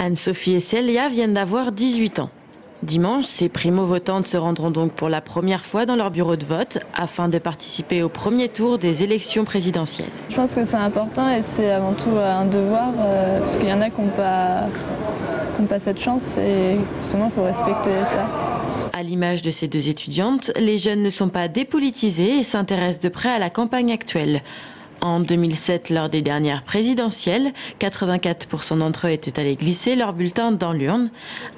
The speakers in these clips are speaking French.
Anne-Sophie et Célia viennent d'avoir 18 ans. Dimanche, ces primo-votantes se rendront donc pour la première fois dans leur bureau de vote afin de participer au premier tour des élections présidentielles. Je pense que c'est important et c'est avant tout un devoir parce qu'il y en a qui n'ont pas cette chance et justement il faut respecter ça. À l'image de ces deux étudiantes, les jeunes ne sont pas dépolitisés et s'intéressent de près à la campagne actuelle. En 2007, lors des dernières présidentielles, 84% d'entre eux étaient allés glisser leur bulletin dans l'urne.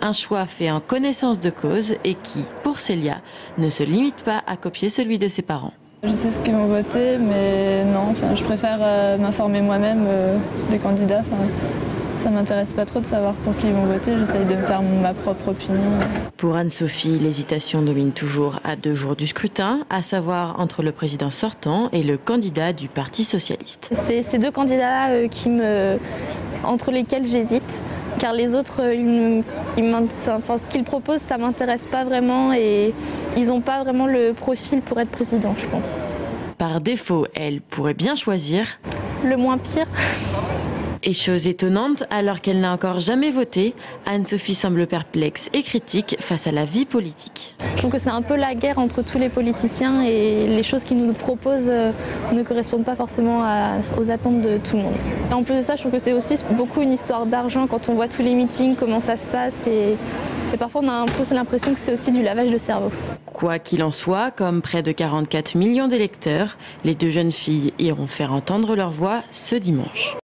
Un choix fait en connaissance de cause et qui, pour Célia, ne se limite pas à copier celui de ses parents. Je sais ce qu'ils vont voter, mais non, je préfère m'informer moi-même des candidats. Ça m'intéresse pas trop de savoir pour qui ils vont voter, j'essaye de me faire ma propre opinion. Pour Anne-Sophie, l'hésitation domine toujours à 2 jours du scrutin, à savoir entre le président sortant et le candidat du Parti socialiste. C'est ces deux candidats entre lesquels j'hésite, car les autres, ce qu'ils proposent, ça m'intéresse pas vraiment et ils n'ont pas vraiment le profil pour être président, je pense. Par défaut, elle pourrait bien choisir le moins pire. Et chose étonnante, alors qu'elle n'a encore jamais voté, Anne-Sophie semble perplexe et critique face à la vie politique. Je trouve que c'est un peu la guerre entre tous les politiciens et les choses qu'ils nous proposent ne correspondent pas forcément aux attentes de tout le monde. Et en plus de ça, je trouve que c'est aussi beaucoup une histoire d'argent quand on voit tous les meetings, comment ça se passe et parfois on a un peu l'impression que c'est aussi du lavage de cerveau. Quoi qu'il en soit, comme près de 44 millions d'électeurs, les deux jeunes filles iront faire entendre leur voix ce dimanche.